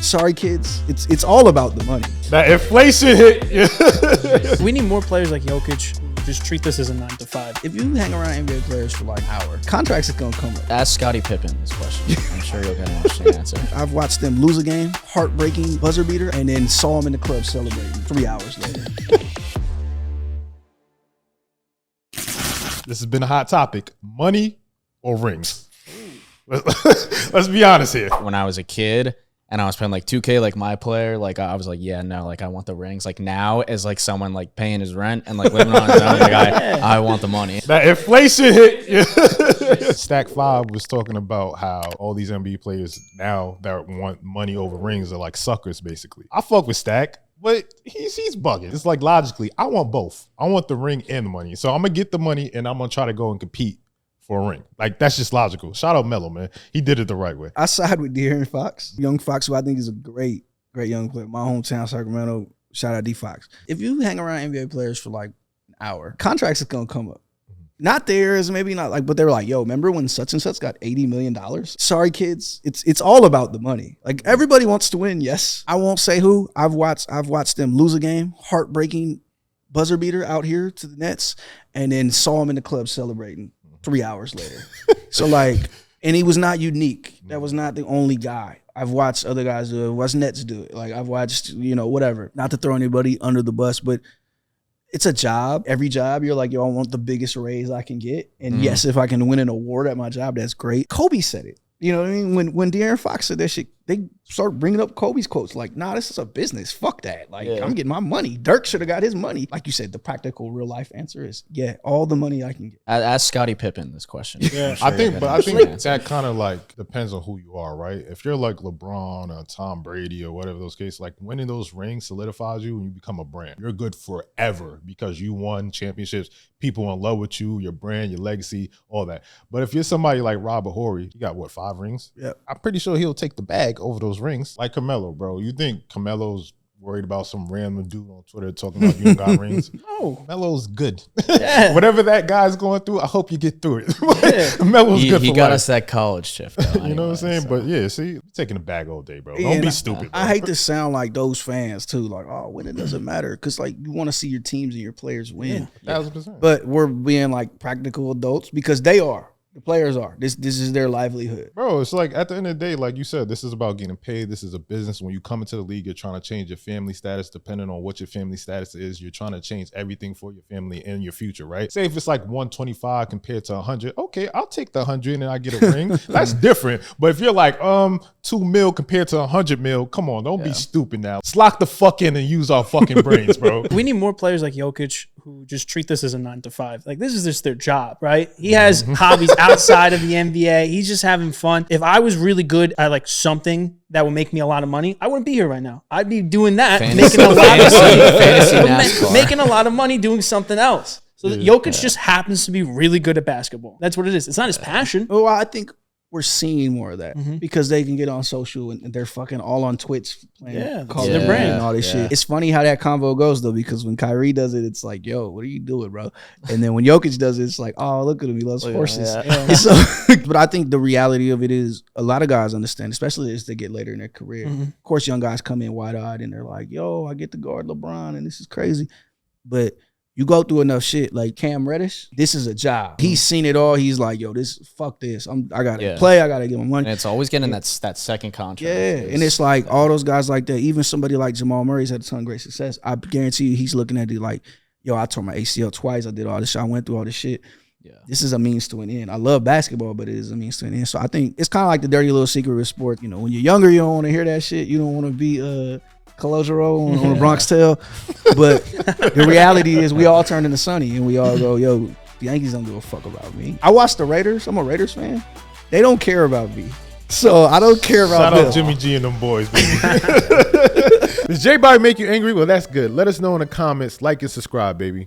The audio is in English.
Sorry, kids. It's all about the money. That inflation hit. We need more players like Jokic who just treat this as a 9 to 5. If you hang around NBA players for like an hour, contracts are gonna come up. Ask Scottie Pippen this question. I'm sure you'll get an interesting answer. I've watched them lose a game, heartbreaking buzzer beater, and then saw them in the club celebrating 3 hours later. This has been a hot topic. Money or rings? Let's be honest here. When I was a kid and I was playing like 2K, like my player, like I was like, yeah, no, like I want the rings. Like now, as like someone like paying his rent and like living on his own, like I want the money. That inflation hit. Stack 5 was talking about how all these NBA players now that want money over rings are like suckers, basically. I fuck with Stack, but he's bugging. It's like logically, I want both. I want the ring and the money. So I'm gonna get the money and I'm gonna try to go and compete for a ring. Like, that's just logical. Shout out Melo, man. He did it the right way. I side with De'Aaron Fox. Young Fox, who I think is a great young player. My hometown, Sacramento, shout out D Fox. If you hang around NBA players for like an hour, contracts are going to come up. Not theirs, maybe not like, but they're like, yo, remember when such and such got $80 million? Sorry, kids. It's all about the money. Like, everybody wants to win, yes. I won't say who. I've watched them lose a game, heartbreaking buzzer beater out here to the Nets, and then saw them in the club celebrating 3 hours later. So like, and he was not unique. That was not the only guy. I've watched other guys do it. I've watched Nets do it. Like, I've watched, whatever. Not to throw anybody under the bus, but it's a job. Every job, you're like, yo, I want the biggest raise I can get. And yes, if I can win an award at my job, that's great. Kobe said it. You know what I mean? When De'Aaron Fox said that shit, they started bringing up Kobe's quotes. Like, nah, this is a business. Fuck that. Like, I'm getting my money. Dirk should have got his money. Like you said, the practical real life answer is, yeah, all the money I can get. Ask Scottie Pippen this question. Yeah, Sure I think that kind of like depends on who you are, right? If you're like LeBron or Tom Brady or whatever those cases, like winning those rings solidifies you and you become a brand. You're good forever because you won championships. People in love with you, your brand, your legacy, all that. But if you're somebody like Robert Horry, you got what, 5 rings? Yeah. I'm pretty sure he'll take the bag over those rings. Like Carmelo, bro. You think Carmelo's worried about some random dude on Twitter talking about you don't got rings? No. Melo's good. Yeah. Whatever that guy's going through, I hope you get through it. Melo's good for He got life. us that college shift, though, anyway, you know what I'm saying? So. But yeah, see, you're taking the bag all day, bro. Don't be stupid, bro. I hate to sound like those fans too, like, oh, when it doesn't matter. Because like, you want to see your teams and your players win. 1,000%. But we're being like practical adults because they are. The players are. This is their livelihood. Bro, it's like at the end of the day, like you said, this is about getting paid. This is a business. When you come into the league, you're trying to change your family status. Depending on what your family status is, you're trying to change everything for your family and your future, right? Say if it's like 125 compared to 100, okay, I'll take the 100 and I get a ring. That's different. But if you're like 2 mil compared to 100 mil, come on, don't be stupid now. Let's lock the fuck in and use our fucking brains, bro. We need more players like Jokic who just treat this as a 9 to 5. Like, this is just their job, right? He has hobbies outside of the NBA. He's just having fun. If I was really good at like something that would make me a lot of money, I wouldn't be here right now. I'd be doing that, making a lot of money, making a lot of money doing something else. So Jokic just happens to be really good at basketball. That's what it is. It's not his passion. Well, I think we're seeing more of that because they can get on social and they're fucking all on Twitch playing their brand and all this shit. It's funny how that convo goes though, because when Kyrie does it, it's like, yo, what are you doing, bro? And then when Jokic does it, it's like, oh, look at him, he loves horses. So, but I think the reality of it is a lot of guys understand, especially as they get later in their career. Of course, young guys come in wide-eyed and they're like, yo, I get to guard LeBron and this is crazy. But you go through enough shit, like Cam Reddish, this is a job. He's seen it all. He's like, yo, fuck this. I gotta play. I gotta get my money. And it's always getting that second contract. Yeah, and it's like all those guys like that. Even somebody like Jamal Murray's had a ton of great success. I guarantee you, he's looking at it like, yo, I tore my ACL twice. I did all this shit. I went through all this shit. Yeah, this is a means to an end. I love basketball, but it is a means to an end. So I think it's kind of like the dirty little secret with sport. You know, when you're younger, you don't want to hear that shit. You don't want to be Calogero on the Bronx Tale. But the reality is we all turn into Sonny and we all go, yo, the Yankees don't give a fuck about me. I watch the Raiders. I'm a Raiders fan. They don't care about me. So I don't care about them. Shout out Jimmy G and them boys, baby. Does J-Body make you angry? Well, that's good. Let us know in the comments. Like and subscribe, baby.